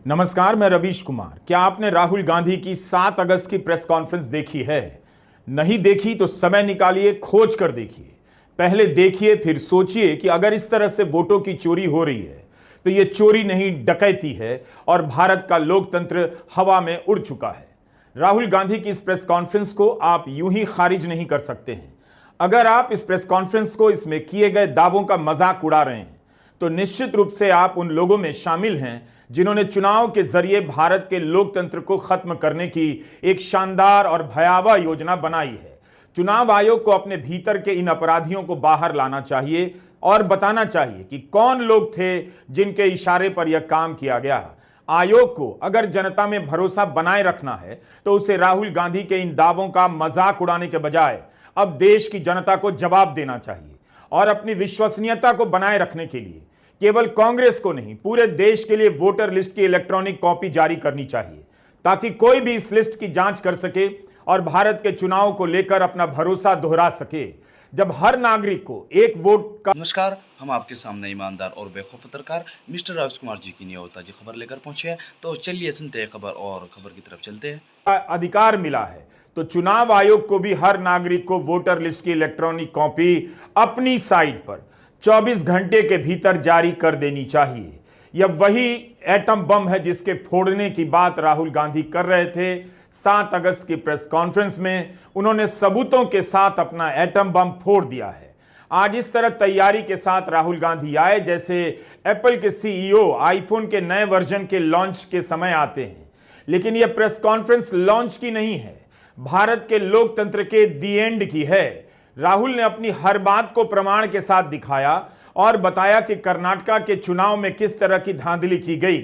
नमस्कार, मैं रवीश कुमार। क्या आपने राहुल गांधी की 7 अगस्त की प्रेस कॉन्फ्रेंस देखी है? नहीं देखी तो समय निकालिए, खोज कर देखिए। पहले देखिए, फिर सोचिए कि अगर इस तरह से वोटों की चोरी हो रही है तो यह चोरी नहीं, डकैती है और भारत का लोकतंत्र हवा में उड़ चुका है। राहुल गांधी की इस प्रेस कॉन्फ्रेंस को आप यूं ही खारिज नहीं कर सकते हैं। अगर आप इस प्रेस कॉन्फ्रेंस को, इसमें किए गए दावों का मजाक उड़ा रहे हैं तो निश्चित रूप से आप उन लोगों में शामिल हैं जिन्होंने चुनाव के जरिए भारत के लोकतंत्र को खत्म करने की एक शानदार और भयावह योजना बनाई है। चुनाव आयोग को अपने भीतर के इन अपराधियों को बाहर लाना चाहिए और बताना चाहिए कि कौन लोग थे जिनके इशारे पर यह काम किया गया। आयोग को अगर जनता में भरोसा बनाए रखना है तो उसे राहुल गांधी के इन दावों का मजाक उड़ाने के बजाय अब देश की जनता को जवाब देना चाहिए और अपनी विश्वसनीयता को बनाए रखने के लिए केवल कांग्रेस को नहीं, पूरे देश के लिए वोटर लिस्ट की इलेक्ट्रॉनिक कॉपी जारी करनी चाहिए ताकि कोई भी इस लिस्ट की जांच कर सके और भारत के चुनाव को लेकर अपना भरोसा दोहरा सके। जब हर नागरिक को एक वोट का नमस्कार, हम आपके सामने ईमानदार और बेखौफ पत्रकार मिस्टर रवीश कुमार जी की नियोता जी खबर लेकर पहुंचे हैं। तो चलिए सुनते हैं खबर और खबर की तरफ चलते हैं। अधिकार मिला है तो चुनाव आयोग को भी हर नागरिक को वोटर लिस्ट की इलेक्ट्रॉनिक कॉपी अपनी साइट पर 24 घंटे के भीतर जारी कर देनी चाहिए। यह वही एटम बम है जिसके फोड़ने की बात राहुल गांधी कर रहे थे। 7 अगस्त की प्रेस कॉन्फ्रेंस में उन्होंने सबूतों के साथ अपना एटम बम फोड़ दिया है। आज इस तरह तैयारी के साथ राहुल गांधी आए जैसे एप्पल के सीईओ आईफोन के नए वर्जन के लॉन्च के समय आते हैं। लेकिन यह प्रेस कॉन्फ्रेंस लॉन्च की नहीं है, भारत के लोकतंत्र के दी एंड की है। राहुल ने अपनी हर बात को प्रमाण के साथ दिखाया और बताया कि कर्नाटक के चुनाव में किस तरह की धांधली की गई।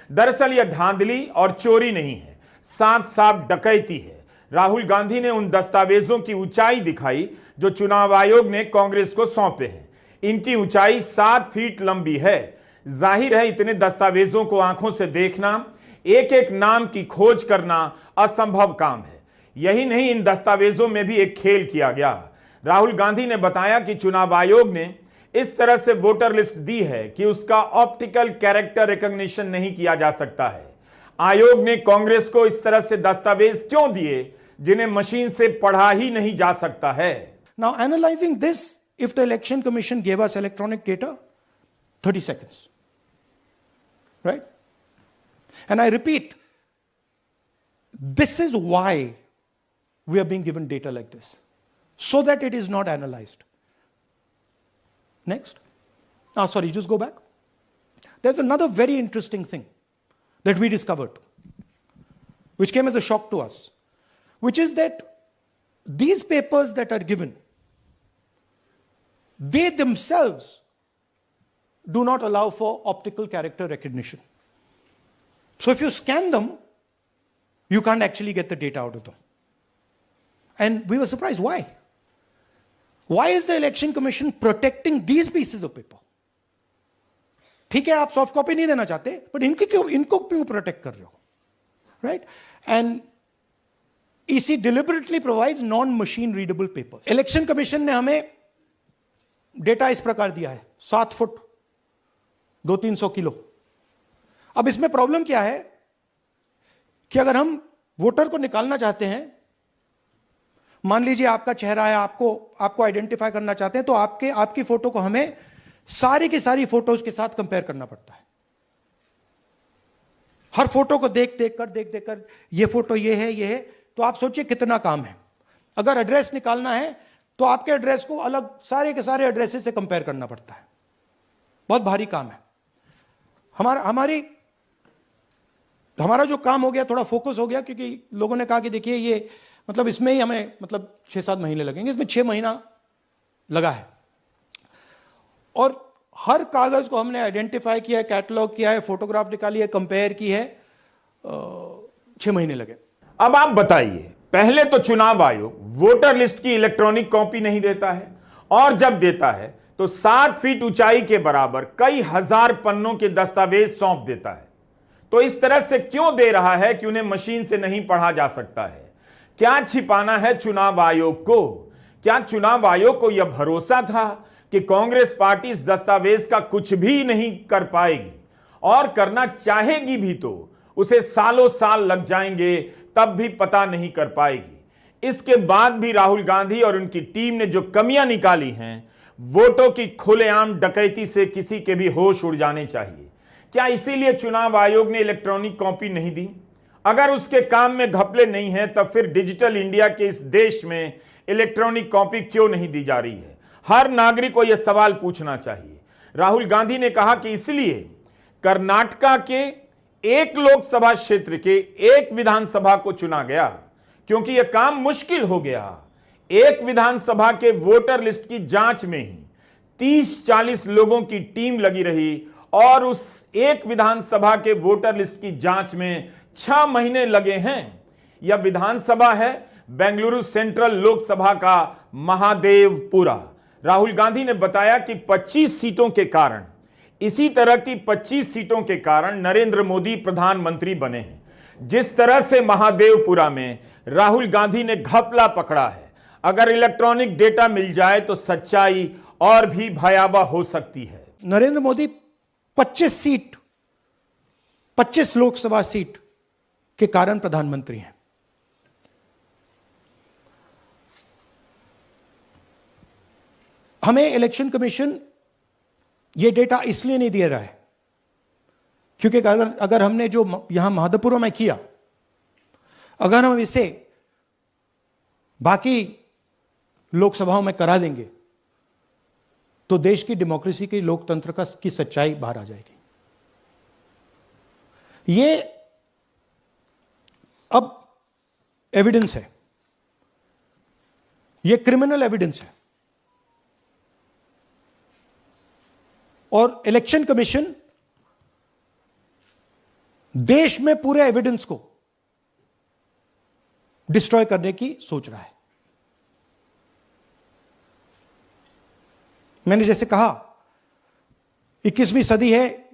दरअसल यह धांधली और चोरी नहीं है, साफ साफ डकैती है। राहुल गांधी ने उन दस्तावेजों की ऊंचाई दिखाई जो चुनाव आयोग ने कांग्रेस को सौंपे हैं। इनकी ऊंचाई 7 फीट लंबी है। जाहिर है इतने दस्तावेजों को आंखों से देखना, एक एक नाम की खोज करना असंभव काम है। यही नहीं, इन दस्तावेजों में भी एक खेल किया गया। राहुल गांधी ने बताया कि चुनाव आयोग ने इस तरह से वोटर लिस्ट दी है कि उसका ऑप्टिकल कैरेक्टर रिकॉग्निशन नहीं किया जा सकता है। आयोग ने कांग्रेस को इस तरह से दस्तावेज क्यों दिए जिन्हें मशीन से पढ़ा ही नहीं जा सकता है। Now analyzing this, if the election commission gave us electronic data, 30 seconds, right? And I repeat, this is why we are being given data like this, so that it is not analyzed. Next. Sorry, just go back. There's another very interesting thing that we discovered, which came as a shock to us, which is that these papers that are given, they themselves do not allow for optical character recognition. So if you scan them, you can't actually get the data out of them. And we were surprised. Why? Why is the election commission protecting these pieces of paper? ठीक है, आप soft copy नहीं देना चाहते, but इनको क्यों protect कर रहे हो, right? And EC deliberately provides non-machine readable papers. Election commission ने हमें डेटा इस प्रकार दिया है, 7 फुट 200-300 किलो। अब इसमें प्रॉब्लम क्या है कि अगर हम वोटर को निकालना चाहते हैं, मान लीजिए आपका चेहरा है, आपको आइडेंटिफाई करना चाहते हैं, तो आपकी फोटो को हमें सारी की सारी फोटोज के साथ कंपेयर करना पड़ता है। हर फोटो को देख कर ये फोटो ये है, तो आप सोचिए कितना काम है। अगर एड्रेस निकालना है तो आपके एड्रेस को अलग सारे के सारे एड्रेसेस से कंपेयर करना पड़ता है। बहुत भारी काम है। हमारा जो काम हो गया, थोड़ा फोकस हो गया, क्योंकि लोगों ने कहा कि देखिए ये मतलब इसमें ही हमें मतलब 6-7 महीने लगेंगे, इसमें 6 महीना लगा है। और हर कागज को हमने आइडेंटिफाई किया है, कैटलॉग किया है, फोटोग्राफ निकाली है, कंपेयर की है, 6 महीने लगे। अब आप बताइए, पहले तो चुनाव आयोग वोटर लिस्ट की इलेक्ट्रॉनिक कॉपी नहीं देता है, और जब देता है तो 7 फीट ऊंचाई के बराबर कई हजार पन्नों के दस्तावेज सौंप देता है। तो इस तरह से क्यों दे रहा है कि उन्हें मशीन से नहीं पढ़ा जा सकता है? क्या छिपाना है चुनाव आयोग को? क्या चुनाव आयोग को यह भरोसा था कि कांग्रेस पार्टी इस दस्तावेज का कुछ भी नहीं कर पाएगी और करना चाहेगी भी तो उसे सालों साल लग जाएंगे, तब भी पता नहीं कर पाएगी। इसके बाद भी राहुल गांधी और उनकी टीम ने जो कमियां निकाली हैं, वोटों की खुलेआम डकैती से किसी के भी होश उड़ जाने चाहिए। क्या इसीलिए चुनाव आयोग ने इलेक्ट्रॉनिक कॉपी नहीं दी? अगर उसके काम में घपले नहीं है, तब फिर डिजिटल इंडिया के इस देश में इलेक्ट्रॉनिक कॉपी क्यों नहीं दी जा रही है? हर नागरिक को यह सवाल पूछना चाहिए। राहुल गांधी ने कहा कि इसलिए कर्नाटका के एक लोकसभा क्षेत्र के एक विधानसभा को चुना गया, क्योंकि यह काम मुश्किल हो गया। एक विधानसभा के वोटर लिस्ट की जांच में ही 30-40 लोगों की टीम लगी रही और उस एक विधानसभा के वोटर लिस्ट की जांच में 6 महीने लगे हैं। यह विधानसभा है बेंगलुरु सेंट्रल लोकसभा का महादेवपुरा। राहुल गांधी ने बताया कि 25 सीटों के कारण, इसी तरह की 25 सीटों के कारण नरेंद्र मोदी प्रधानमंत्री बने हैं। जिस तरह से महादेवपुरा में राहुल गांधी ने घपला पकड़ा है, अगर इलेक्ट्रॉनिक डेटा मिल जाए तो सच्चाई और भी भयावह हो सकती है। नरेंद्र मोदी 25 लोकसभा सीट के कारण प्रधानमंत्री हैं। हमें इलेक्शन कमीशन ये डेटा इसलिए नहीं दे रहा है क्योंकि अगर हमने जो यहां महादेवपुरा में किया, अगर हम इसे बाकी लोकसभाओं में करा देंगे तो देश की डेमोक्रेसी की, लोकतंत्र की सच्चाई बाहर आ जाएगी। ये अब एविडेंस है, ये क्रिमिनल एविडेंस है और इलेक्शन कमीशन देश में पूरे एविडेंस को डिस्ट्रॉय करने की सोच रहा है। मैंने जैसे कहा 21वीं सदी है,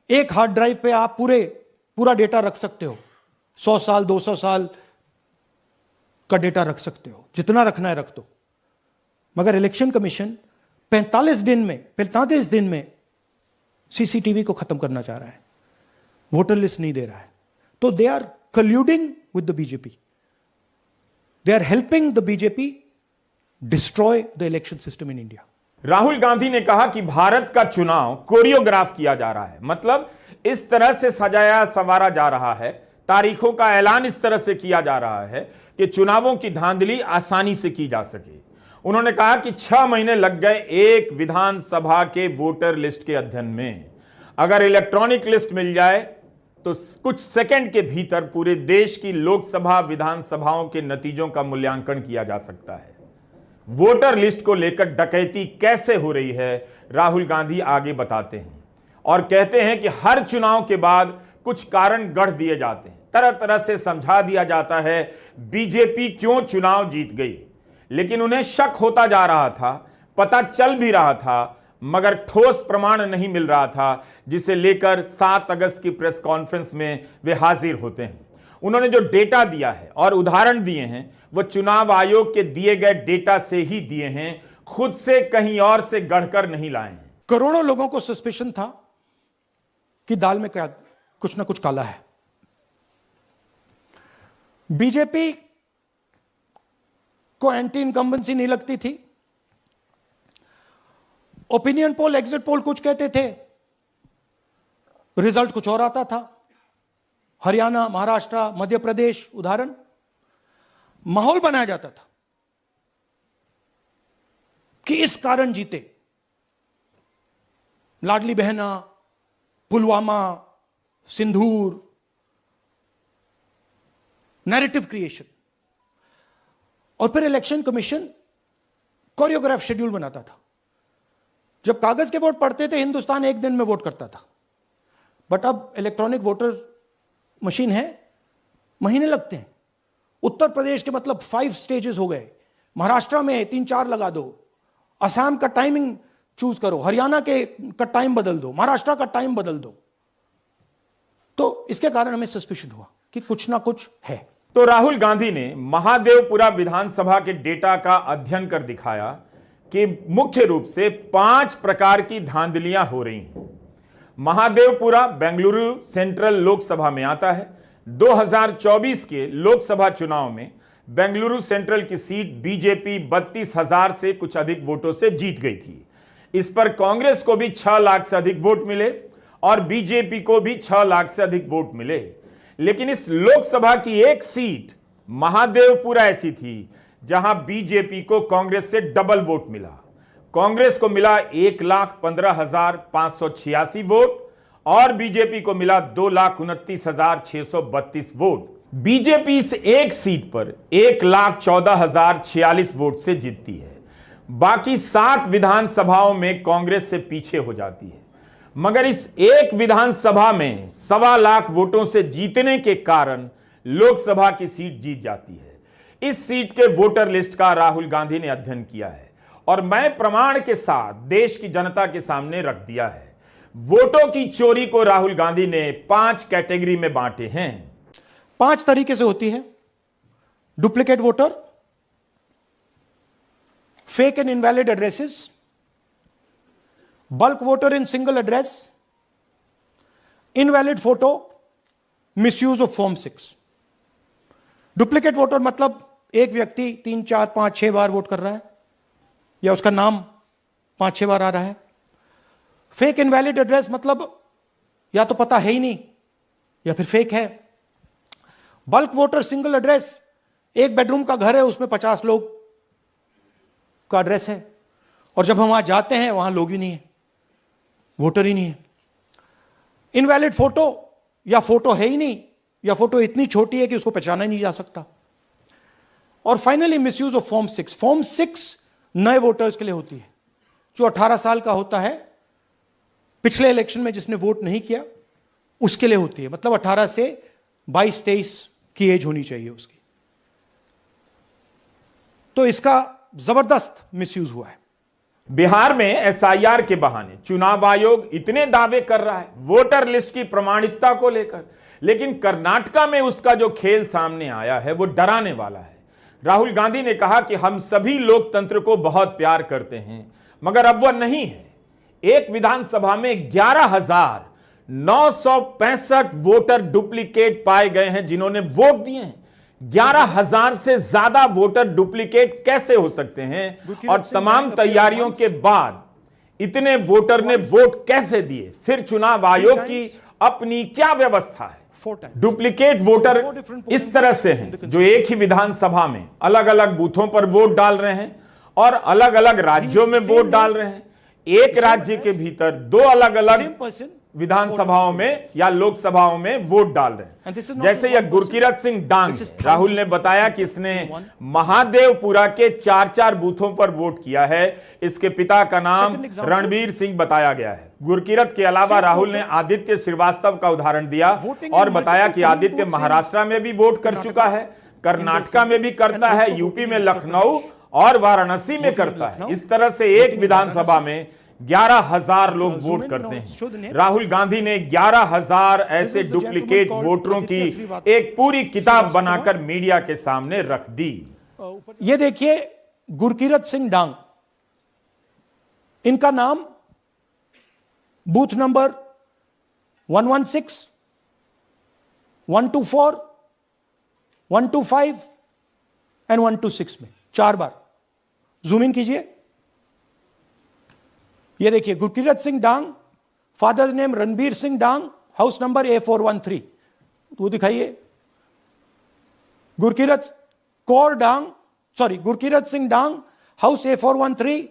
एक हार्ड ड्राइव पे आप पूरा डेटा रख सकते हो, 100 साल 200 साल का डेटा रख सकते हो, जितना रखना है रख दो। मगर इलेक्शन कमीशन 45 दिन में सीसीटीवी को खत्म करना चाह रहा है, वोटर लिस्ट नहीं दे रहा है। तो they are colluding with the BJP, they are helping the BJP destroy the election system in India. Rahul Gandhi ने कहा कि भारत का चुनाव कोरियोग्राफ किया जा रहा है, मतलब इस तरह से सजाया संवारा जा रहा है, तारीखों का ऐलान इस तरह से किया जा रहा है कि चुनावों की धांधली आसानी से की जा सके। उन्होंने कहा कि 6 महीने लग गए एक विधानसभा के वोटर लिस्ट के अध्ययन में। अगर इलेक्ट्रॉनिक लिस्ट मिल जाए तो कुछ सेकंड के भीतर पूरे देश की लोकसभा विधानसभाओं के नतीजों का मूल्यांकन किया जा सकता है। वोटर लिस्ट को लेकर डकैती कैसे हो रही है, राहुल गांधी आगे बताते हैं और कहते हैं कि हर चुनाव के बाद कुछ कारण गढ़ दिए जाते हैं, तरह तरह से समझा दिया जाता है बीजेपी क्यों चुनाव जीत गई। लेकिन उन्हें शक होता जा रहा था, पता चल भी रहा था, मगर ठोस प्रमाण नहीं मिल रहा था, जिसे लेकर 7 अगस्त की प्रेस कॉन्फ्रेंस में वे हाजिर होते हैं। उन्होंने जो डेटा दिया है और उदाहरण दिए हैं वो चुनाव आयोग के दिए गए डेटा से ही दिए हैं, खुद से कहीं और से गढ़कर नहीं लाए हैं। करोड़ों लोगों को सस्पेशन था कि दाल में क्या कुछ ना कुछ काला है। बीजेपी को एंटी इनकम्बेंसी नहीं लगती थी, ओपिनियन पोल, एग्जिट पोल कुछ कहते थे, रिजल्ट कुछ और आता था। हरियाणा, महाराष्ट्र, मध्य प्रदेश उदाहरण, माहौल बनाया जाता था कि इस कारण जीते। लाडली बहना, पुलवामा, सिंदूर, नैरेटिव क्रिएशन। और फिर इलेक्शन कमीशन कोरियोग्राफ शेड्यूल बनाता था। जब कागज के वोट पड़ते थे हिंदुस्तान एक दिन में वोट करता था, बट अब इलेक्ट्रॉनिक वोटर मशीन है, महीने लगते हैं। उत्तर प्रदेश के मतलब 5 स्टेजेस हो गए, महाराष्ट्र में 3-4 लगा दो, असम का टाइमिंग चूज करो, हरियाणा का टाइम बदल दो, महाराष्ट्र का टाइम बदल दो। तो इसके कारण हमें सस्पिशन हुआ कि कुछ ना कुछ है। तो राहुल गांधी ने महादेवपुरा विधानसभा के डेटा का अध्ययन कर दिखाया कि मुख्य रूप से 5 प्रकार की धांधलियां हो रही हैं। महादेवपुरा बेंगलुरु सेंट्रल लोकसभा में आता है। 2024 के लोकसभा चुनाव में बेंगलुरु सेंट्रल की सीट बीजेपी 32,000 से कुछ अधिक वोटों से जीत गई थी। इस पर कांग्रेस को भी 6 लाख से अधिक वोट मिले और बीजेपी को भी 6 लाख से अधिक वोट मिले। लेकिन इस लोकसभा की एक सीट महादेवपुरा ऐसी थी जहां बीजेपी को कांग्रेस से डबल वोट मिला। कांग्रेस को मिला 1,15,586 वोट और बीजेपी को मिला 2,29,632 वोट। बीजेपी इस एक सीट पर 1,14,046 वोट से जीतती है। बाकी 60 विधानसभाओं में कांग्रेस से पीछे हो जाती है, मगर इस एक विधानसभा में 1.25 लाख वोटों से जीतने के कारण लोकसभा की सीट जीत जाती है। इस सीट के वोटर लिस्ट का राहुल गांधी ने अध्ययन किया है और मैं प्रमाण के साथ देश की जनता के सामने रख दिया है। वोटों की चोरी को राहुल गांधी ने 5 कैटेगरी में बांटे हैं। 5 तरीके से होती है: duplicate voter, fake and invalid addresses, bulk voter in single address, invalid photo, misuse of form 6। Duplicate voter मतलब एक व्यक्ति 3, 4, 5, 6 बार वोट कर रहा है या उसका नाम 5-6 बार आ रहा है। फेक इनवैलिड एड्रेस मतलब या तो पता है ही नहीं या फिर फेक है। बल्क वोटर सिंगल एड्रेस, एक बेडरूम का घर है, उसमें 50 लोग का एड्रेस है और जब हम वहां जाते हैं वहां लोग ही नहीं है, वोटर ही नहीं है। इनवैलिड फोटो, या फोटो है ही नहीं या फोटो इतनी छोटी है कि उसको पहचाना ही नहीं जा सकता। और finally misuse of form 6। Form 6 नए वोटर्स के लिए होती है, जो 18 साल का होता है, पिछले इलेक्शन में जिसने वोट नहीं किया उसके लिए होती है। मतलब 18 से 22-23 की एज होनी चाहिए उसकी। तो इसका जबरदस्त मिसयूज हुआ है। बिहार में एसआईआर के बहाने चुनाव आयोग इतने दावे कर रहा है वोटर लिस्ट की प्रमाणिकता को लेकर, लेकिन कर्नाटका में उसका जो खेल सामने आया है वो डराने वाला है। राहुल गांधी ने कहा कि हम सभी लोकतंत्र को बहुत प्यार करते हैं, मगर अब वह नहीं है। एक विधानसभा में 11,965 वोटर डुप्लीकेट पाए गए हैं जिन्होंने वोट दिए हैं। 11,000 से ज्यादा वोटर डुप्लीकेट कैसे हो सकते हैं? और तमाम तैयारियों के बाद इतने वोटर ने वोट कैसे दिए? फिर चुनाव आयोग की अपनी क्या व्यवस्था है? डुप्लीकेट वोटर इस तरह से हैं जो एक ही विधानसभा में अलग अलग बूथों पर वोट डाल रहे हैं और अलग अलग राज्यों में वोट डाल रहे हैं। एक राज्य के भीतर 2 अलग अलग विधानसभाओं में या लोकसभाओं में वोट डाल रहे हैं। जैसे यह गुरकीरत सिंह डांग, राहुल ने बताया कि इसने महादेवपुरा के 4-4 बूथों पर वोट किया है। इसके पिता का नाम रणबीर सिंह बताया गया है। गुरकीरत के अलावा राहुल ने आदित्य श्रीवास्तव का उदाहरण दिया और बताया कि आदित्य महाराष्ट्र में भी वोट कर चुका है, कर्नाटका में भी करता है, यूपी में लखनऊ और वाराणसी में करता है। इस तरह से एक विधानसभा में 11,000 लोग वोट करते हैं। राहुल गांधी ने 11,000 ऐसे डुप्लीकेट वोटरों की एक पूरी किताब बनाकर मीडिया के सामने रख दी। ये देखिए गुरकीरत सिंह डांग, इनका नाम बूथ नंबर 116, 124, 125 एंड 126 में 4 बार। जूम इन कीजिए, ये देखिए गुरकीरत सिंह डांग, फादर नेम रणबीर सिंह डांग, हाउस नंबर A413। वो दिखाइए, गुरकीरत सिंह डांग, हाउस A413,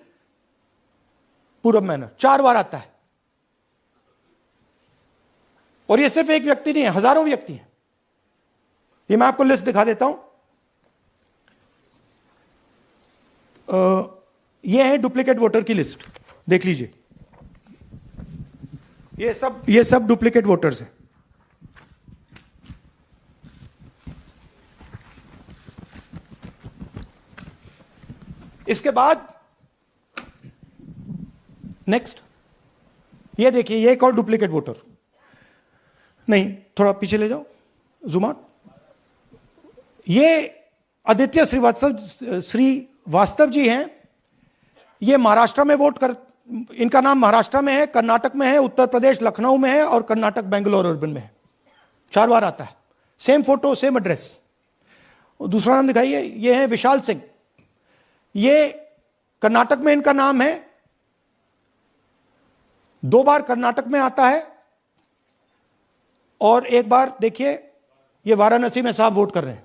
पूरब मैनर। 4 बार आता है। और ये सिर्फ एक व्यक्ति नहीं है, हजारों व्यक्ति हैं। ये मैं आपको लिस्ट दिखा देता हूं। ये है डुप्लीकेट वोटर की लिस्ट, देख लीजिए। ये सब डुप्लीकेट वोटर्स हैं। इसके बाद नेक्स्ट, ये देखिए, ये एक और डुप्लीकेट वोटर। नहीं, थोड़ा पीछे ले जाओ, जूम आउट। ये आदित्य श्रीवास्तव जी हैं। ये महाराष्ट्र में वोट इनका नाम महाराष्ट्र में है, कर्नाटक में है, उत्तर प्रदेश लखनऊ में है और कर्नाटक बेंगलोर अर्बन में है। 4 बार आता है, सेम फोटो सेम एड्रेस। दूसरा नाम दिखाइए, ये है विशाल सिंह, ये कर्नाटक में इनका नाम है, 2 बार कर्नाटक में आता है और 1 बार देखिए ये वाराणसी में साहब वोट कर रहे हैं,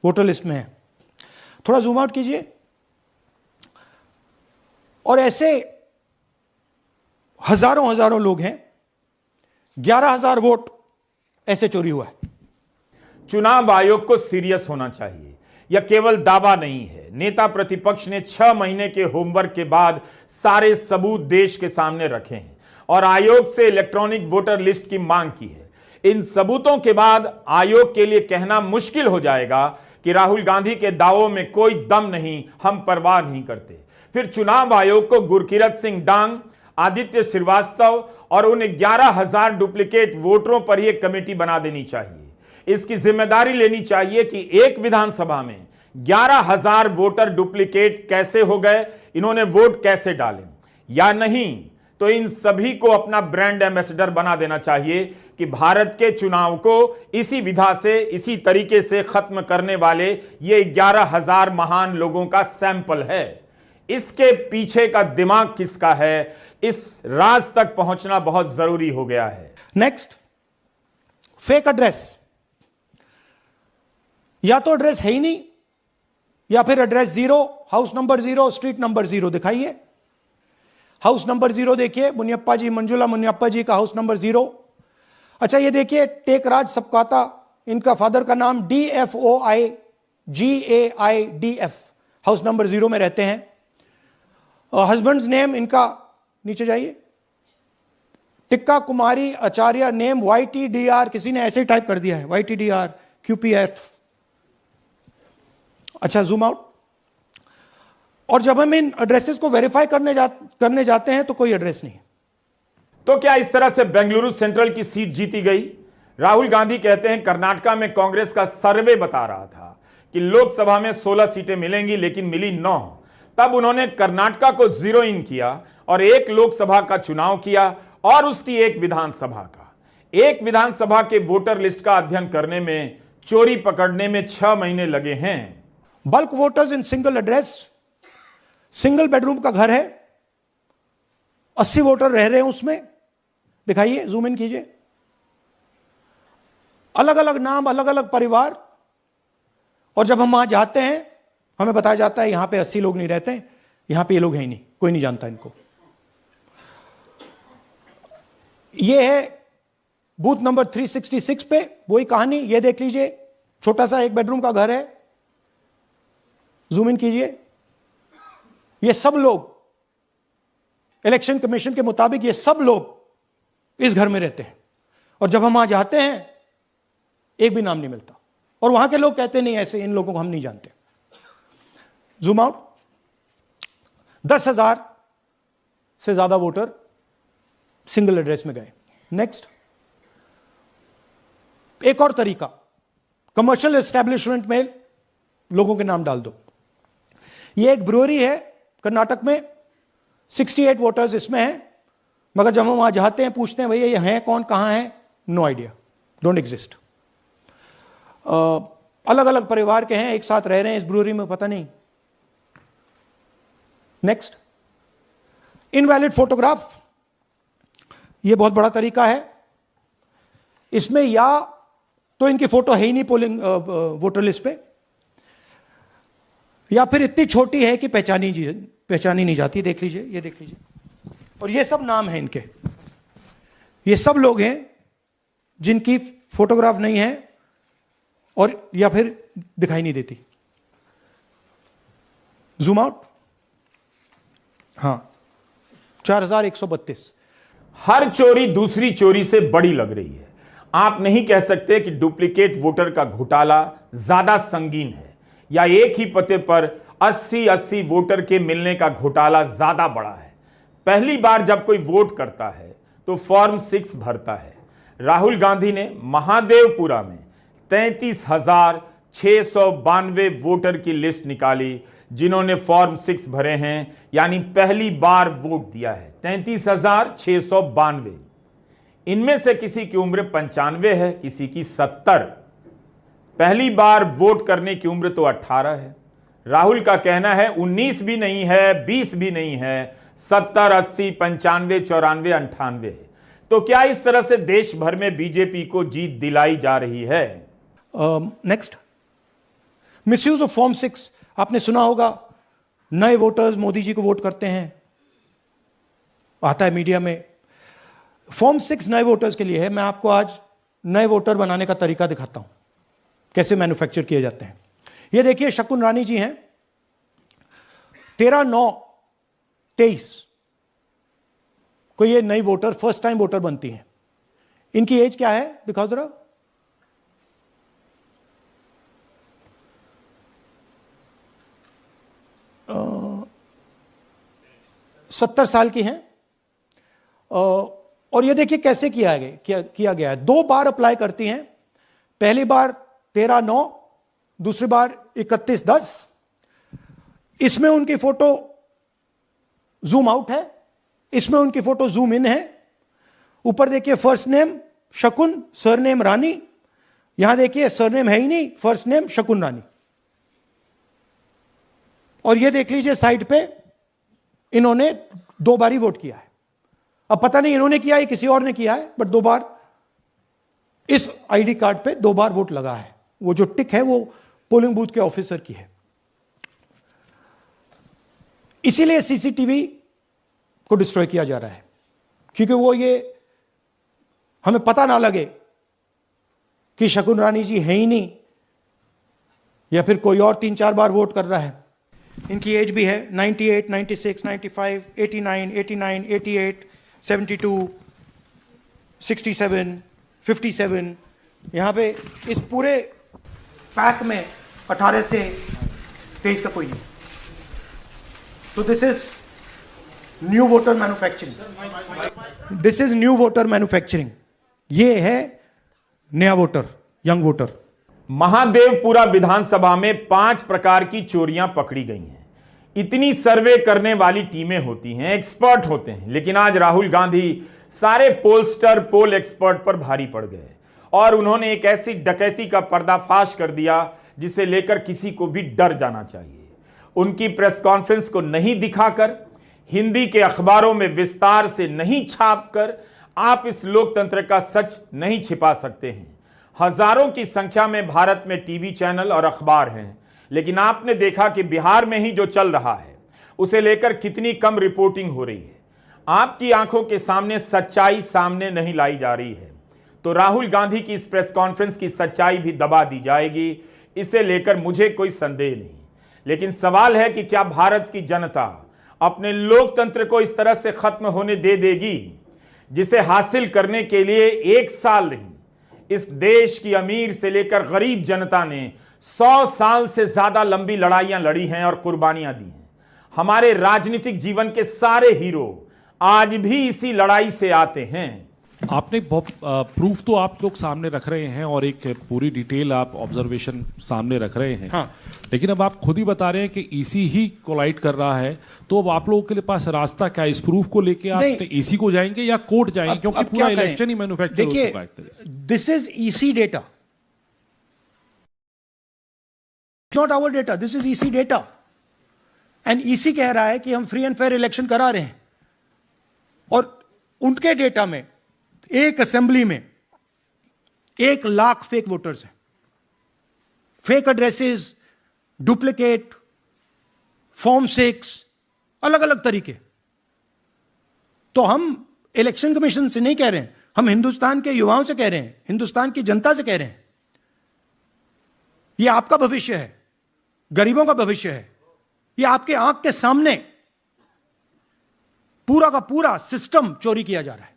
वोटर लिस्ट में है। थोड़ा जूम आउट कीजिए। और ऐसे हजारों हजारों लोग हैं, 11,000 वोट ऐसे चोरी हुआ है। चुनाव आयोग को सीरियस होना चाहिए। यह केवल दावा नहीं है। नेता प्रतिपक्ष ने 6 महीने के होमवर्क के बाद सारे सबूत देश के सामने रखे हैं और आयोग से इलेक्ट्रॉनिक वोटर लिस्ट की मांग की है। इन सबूतों के बाद आयोग के लिए कहना मुश्किल हो जाएगा कि राहुल गांधी के दावों में कोई दम नहीं, हम परवाह नहीं करते। फिर चुनाव आयोग को गुरकीरत सिंह डांग, आदित्य श्रीवास्तव और उन 11,000 डुप्लीकेट वोटरों पर यह कमेटी बना देनी चाहिए। इसकी जिम्मेदारी लेनी चाहिए कि एक विधानसभा में 11,000 वोटर डुप्लीकेट कैसे हो गए, इन्होंने वोट कैसे डाले, या नहीं तो इन सभी को अपना ब्रांड एम्बेसडर बना देना चाहिए कि भारत के चुनाव को इसी विधा से, इसी तरीके से खत्म करने वाले ये 11,000 महान लोगों का सैंपल है। इसके पीछे का दिमाग किसका है, इस राज तक पहुंचना बहुत जरूरी हो गया है। Next, fake address. या तो एड्रेस है ही नहीं, या फिर address 0, house number 0, street number 0 दिखाइए। हाउस नंबर 0 देखिए, मुनियप्पा जी, मंजुला मुनियप्पा जी का हाउस नंबर 0। अच्छा ये देखिए, टेकराज सबकाता, इनका फादर का नाम DFOIGAIDF, हाउस नंबर 0 में रहते हैं। हस्बैंड्स नेम इनका, नीचे जाइए, टिक्का कुमारी आचार्य, नेम YTDR, किसी ने ऐसे ही टाइप कर दिया है, YTDR QPF। अच्छा जूम आउट। और जब हम इन एड्रेसेस को वेरीफाई करने जाते हैं तो कोई एड्रेस नहीं। तो क्या इस तरह से बेंगलुरु सेंट्रल की सीट जीती गई? राहुल गांधी कहते हैं कर्नाटका में कांग्रेस का सर्वे बता रहा था कि लोकसभा में 16 सीटें मिलेंगी, लेकिन मिली 9। तब उन्होंने कर्नाटका को 0 इन किया और 1 लोकसभा का चुनाव किया और उसकी 1 विधानसभा का। 1 विधानसभा के वोटर लिस्ट का अध्ययन करने में, चोरी पकड़ने में 6 महीने लगे हैं। Bulk voters in single address, single bedroom का घर है, 80 वोटर रह रहे हैं उसमें, दिखाइए, जूम इन कीजिए। अलग अलग नाम, अलग अलग परिवार, और जब हम वहां जाते हैं हमें बताया जाता है यहां पे 80 लोग नहीं रहते, यहां पे ये लोग हैं ही नहीं, कोई नहीं जानता इनको। ये है बूथ नंबर 366 पे वही कहानी, ये देख लीजिए, छोटा सा 1 बेडरूम का घर है, जूम इन कीजिए। ये सब लोग, इलेक्शन कमीशन के मुताबिक ये सब लोग इस घर में रहते हैं, और जब हम वहां जाते हैं एक भी नाम नहीं मिलता, और वहां के लोग कहते नहीं ऐसे, इन लोगों को हम नहीं जानते। Zoom out. 10,000 से ज्यादा वोटर सिंगल एड्रेस में गए। नेक्स्ट, एक और तरीका, कमर्शियल एस्टेब्लिशमेंट में लोगों के नाम डाल दो। ये एक ब्रूअरी है कर्नाटक में, 68 वोटर्स इसमें हैं, मगर जब हम वहां जाते हैं पूछते हैं भैया ये हैं कौन, कहां हैं, नो आइडिया, डोंट एग्जिस्ट। अलग अलग परिवार के हैं, एक साथ रह रहे हैं इस ब्रूअरी में, पता नहीं। Next, invalid photograph. ये बहुत बड़ा तरीका है। इसमें या तो इनकी फोटो है ही नहीं पोलिंग वोटर लिस्ट पे, या फिर इतनी छोटी है कि पहचानी नहीं जाती। देख लीजिए, ये देख लीजिए, और ये सब नाम है इनके, ये सब लोग हैं जिनकी फोटोग्राफ नहीं है और या फिर दिखाई नहीं देती। Zoom out. हां, 4132। हर चोरी दूसरी चोरी से बड़ी लग रही है। आप नहीं कह सकते कि डुप्लीकेट वोटर का घोटाला ज्यादा संगीन है या एक ही पते पर 80-80 वोटर के मिलने का घोटाला ज्यादा बड़ा है। पहली बार जब कोई वोट करता है तो फॉर्म 6 भरता है। राहुल गांधी ने महादेवपुरा में 33,692 वोटर की लिस्ट निकाली, जिन्होंने फॉर्म 6 भरे हैं, यानी पहली बार वोट दिया है 33,692। इनमें से किसी की उम्र 95 है, किसी की 70। पहली बार वोट करने की उम्र तो 18 है। राहुल का कहना है 19 भी नहीं है, 20 भी नहीं है, 70, 80, 95, 94, 98 है। तो क्या इस तरह से देश भर में बीजेपी को जीत दिलाई जा रही है? Next, misuse of form 6। आपने सुना होगा, नए वोटर्स मोदी जी को वोट करते हैं, आता है मीडिया में। फॉर्म 6 नए वोटर्स के लिए है। मैं आपको आज नए वोटर बनाने का तरीका दिखाता हूं, कैसे मैन्युफैक्चर किए जाते हैं। ये देखिए, शकुन रानी जी हैं, 13/9/23 को ये नई वोटर, फर्स्ट टाइम वोटर बनती हैं। इनकी एज क्या है, दिखाओ जरा। 70 साल की हैं। और ये देखिए कैसे किया गया है। 2 बार अप्लाई करती हैं। पहली बार 13/9, दूसरी बार 31/10। इसमें उनकी फोटो जूम आउट है, इसमें उनकी फोटो जूम इन है। ऊपर देखिए फर्स्ट नेम शकुन, सरनेम रानी। यहां देखिए सरनेम है ही नहीं, फर्स्ट नेम शकुन रानी। और ये देख लीजिए साइड पे, इन्होंने 2 बार ही वोट किया है। अब पता नहीं इन्होंने किया है किसी और ने किया है, बट 2 बार इस आईडी कार्ड पे 2 बार वोट लगा है। वो जो टिक है वो पोलिंग बूथ के ऑफिसर की है। इसीलिए सीसीटीवी को डिस्ट्रॉय किया जा रहा है, क्योंकि वो ये हमें पता ना लगे कि शकुन रानी जी है ही नहीं, या फिर कोई और 3-4 बार वोट कर रहा है। इनकी एज भी है 98, 96, 95, 89, 89, 88, 72, 67, 57। यहां पे इस पूरे पैक में 18 से 23 का कोई नहीं। तो this is new voter manufacturing. This is new voter manufacturing. ये है नया वोटर, यंग वोटर। महादेवपुरा विधानसभा में 5 प्रकार की चोरियां पकड़ी गई हैं। इतनी सर्वे करने वाली टीमें होती हैं, एक्सपर्ट होते हैं, लेकिन आज राहुल गांधी सारे पोलस्टर, पोल एक्सपर्ट पर भारी पड़ गए और उन्होंने एक ऐसी डकैती का पर्दाफाश कर दिया जिसे लेकर किसी को भी डर जाना चाहिए। उनकी प्रेस कॉन्फ्रेंस को नहीं दिखाकर, हिंदी के अखबारों में विस्तार से नहीं छापकर आप इस लोकतंत्र का सच नहीं छिपा सकते हैं। हजारों की संख्या में भारत में टीवी चैनल और अखबार हैं, लेकिन आपने देखा कि बिहार में ही जो चल रहा है उसे लेकर कितनी कम रिपोर्टिंग हो रही है। आपकी आंखों के सामने सच्चाई सामने नहीं लाई जा रही है। तो राहुल गांधी की इस प्रेस कॉन्फ्रेंस की सच्चाई भी दबा दी जाएगी, इसे लेकर मुझे कोई संदेह नहीं। लेकिन सवाल है कि क्या भारत की जनता अपने लोकतंत्र को इस तरह से खत्म होने दे देगी, जिसे हासिल करने के लिए 1 साल नहीं, इस देश की अमीर से लेकर गरीब जनता ने 100 साल से ज्यादा लंबी लड़ाइयां लड़ी हैं और कुर्बानियां दी हैं। हमारे राजनीतिक जीवन के सारे हीरो आज भी इसी लड़ाई से आते हैं। आपने बहुत प्रूफ तो आप लोग सामने रख रहे हैं और एक पूरी डिटेल आप ऑब्जर्वेशन सामने रख रहे हैं। हाँ। लेकिन अब आप खुद ही बता रहे हैं कि ईसी ही कोलाइड कर रहा है, तो अब आप लोगों के पास रास्ता क्या है? इस प्रूफ को लेके आप ईसी को जाएंगे या कोर्ट जाएंगे? क्योंकि पूरा इलेक्शन ही मैन्युफैक्चर हो चुका है। This is EC data, not our data, this is EC data. And EC कह रहा है कि हम फ्री एंड फेयर इलेक्शन करा रहे हैं, और उनके डेटा में एक असेंबली में 1 लाख फेक वोटर्स हैं, फेक एड्रेसेस, डुप्लीकेट, फॉर्म 6, अलग अलग तरीके। तो हम इलेक्शन कमीशन से नहीं कह रहे हैं, हम हिंदुस्तान के युवाओं से कह रहे हैं, हिंदुस्तान की जनता से कह रहे हैं, यह आपका भविष्य है, गरीबों का भविष्य है। यह आपके आंख के सामने पूरा का पूरा सिस्टम चोरी किया जा रहा है।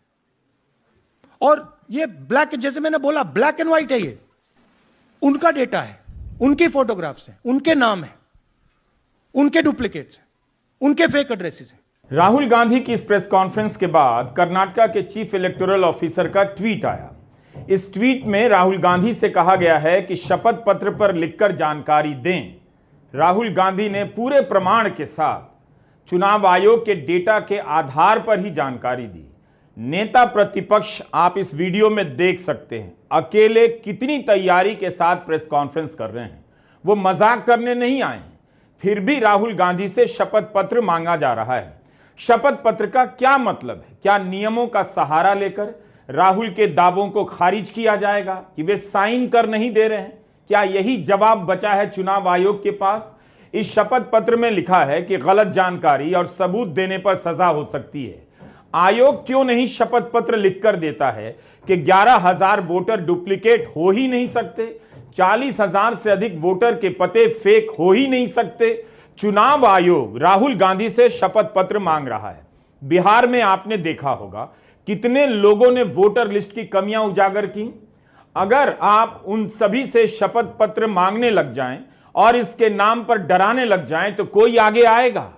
और ये ब्लैक, जैसे मैंने बोला, ब्लैक एंड व्हाइट है। ये उनका डेटा है, उनकी फोटोग्राफ्स हैं, उनके नाम हैं, उनके डुप्लीकेट्स हैं, उनके फेक एड्रेसेस हैं। राहुल गांधी की इस प्रेस कॉन्फ्रेंस के बाद कर्नाटक के चीफ इलेक्टोरल ऑफिसर का ट्वीट आया। इस ट्वीट में राहुल गांधी से कहा गया है कि शपथ पत्र पर लिखकर जानकारी दें। राहुल गांधी ने पूरे प्रमाण के साथ चुनाव आयोग के डेटा के आधार पर ही जानकारी दी। नेता प्रतिपक्ष आप इस वीडियो में देख सकते हैं, अकेले कितनी तैयारी के साथ प्रेस कॉन्फ्रेंस कर रहे हैं। वो मजाक करने नहीं आए हैं, फिर भी राहुल गांधी से शपथ पत्र मांगा जा रहा है। शपथ पत्र का क्या मतलब है? क्या नियमों का सहारा लेकर राहुल के दावों को खारिज किया जाएगा कि वे साइन कर नहीं दे रहे हैं? क्या यही जवाब बचा है चुनाव आयोग के पास? इस शपथ पत्र में लिखा है कि गलत जानकारी और सबूत देने पर सजा हो सकती है। आयोग क्यों नहीं शपथ पत्र लिखकर देता है कि 11,000 वोटर डुप्लीकेट हो ही नहीं सकते, 40,000 से अधिक वोटर के पते फेक हो ही नहीं सकते? चुनाव आयोग राहुल गांधी से शपथ पत्र मांग रहा है। बिहार में आपने देखा होगा कितने लोगों ने वोटर लिस्ट की कमियां उजागर की। अगर आप उन सभी से शपथ पत्र मांगने लग जाएं और इसके नाम पर डराने लग जाएं तो कोई आगे आएगा?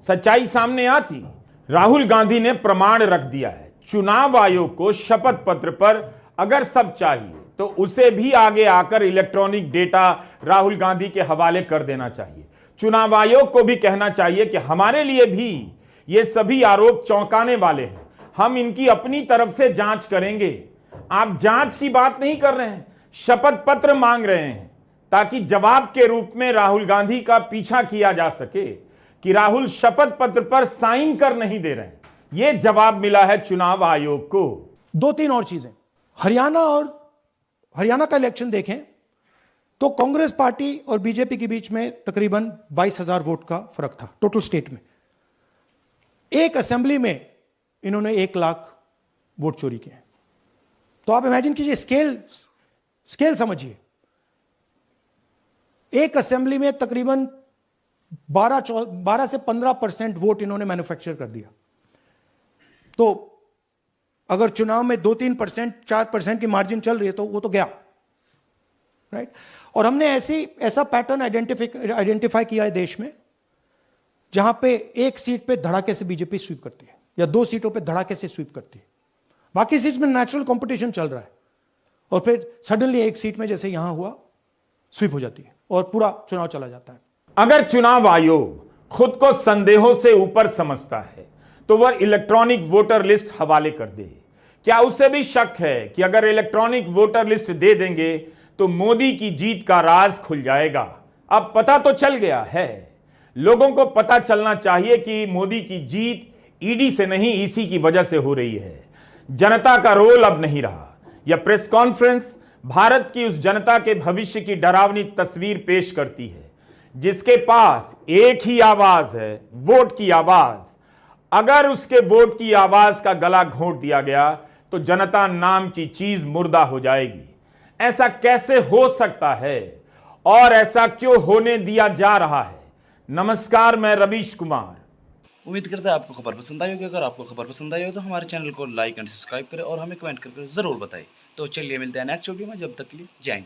सच्चाई सामने आती। राहुल गांधी ने प्रमाण रख दिया है। चुनाव आयोग को शपथ पत्र पर अगर सब चाहिए तो उसे भी आगे आकर इलेक्ट्रॉनिक डेटा राहुल गांधी के हवाले कर देना चाहिए। चुनाव आयोग को भी कहना चाहिए कि हमारे लिए भी ये सभी आरोप चौंकाने वाले हैं, हम इनकी अपनी तरफ से जांच करेंगे। आप जांच की बात नहीं कर रहे हैं, शपथ पत्र मांग रहे हैं ताकि जवाब के रूप में राहुल गांधी का पीछा किया जा सके कि राहुल शपथ पत्र पर साइन कर नहीं दे रहे हैं। यह जवाब मिला है चुनाव आयोग को। 2-3 और चीजें। हरियाणा का इलेक्शन देखें तो कांग्रेस पार्टी और बीजेपी के बीच में तकरीबन 22,000 वोट का फर्क था टोटल स्टेट में। एक असेंबली में इन्होंने 1 लाख वोट चोरी किए। तो आप इमेजिन कीजिए, स्केल समझिए। एक असेंबली में तकरीबन 12 से 15% वोट इन्होंने मैन्युफैक्चर कर दिया। तो अगर चुनाव में 2-3%, 4% की मार्जिन चल रही है तो वो तो गया, राइट। और हमने ऐसा पैटर्न आइडेंटिफाई किया है देश में जहां पे एक सीट पे धड़ाके से बीजेपी स्वीप करती है या 2 सीटों पे धड़ाके से स्वीप करती है। बाकी सीट में नेचुरल कंपटीशन चल रहा है और फिर सडनली एक सीट में जैसे यहां हुआ स्वीप हो जाती है और पूरा चुनाव चला जाता है। अगर चुनाव आयोग खुद को संदेहों से ऊपर समझता है तो वह इलेक्ट्रॉनिक वोटर लिस्ट हवाले कर दे। क्या उसे भी शक है कि अगर इलेक्ट्रॉनिक वोटर लिस्ट दे देंगे तो मोदी की जीत का राज खुल जाएगा? अब पता तो चल गया है। लोगों को पता चलना चाहिए कि मोदी की जीत ईडी से नहीं, ईसी की वजह से हो रही है। जनता का रोल अब नहीं रहा। यह प्रेस कॉन्फ्रेंस भारत की उस जनता के भविष्य की डरावनी तस्वीर पेश करती है जिसके पास एक ही आवाज है, वोट की आवाज। अगर उसके वोट की आवाज का गला घोंट दिया गया तो जनता नाम की चीज मुर्दा हो जाएगी। ऐसा कैसे हो सकता है और ऐसा क्यों होने दिया जा रहा है? नमस्कार, मैं रवीश कुमार। उम्मीद करता है आपको खबर पसंद आई होगी। अगर आपको खबर पसंद आई हो तो हमारे चैनल को लाइक एंड सब्सक्राइब करें और हमें कमेंट करके ज़रूर बताएं। तो चलिए मिलते हैं नेक्स्ट वीडियो में, जब तक के लिए जय हिंद।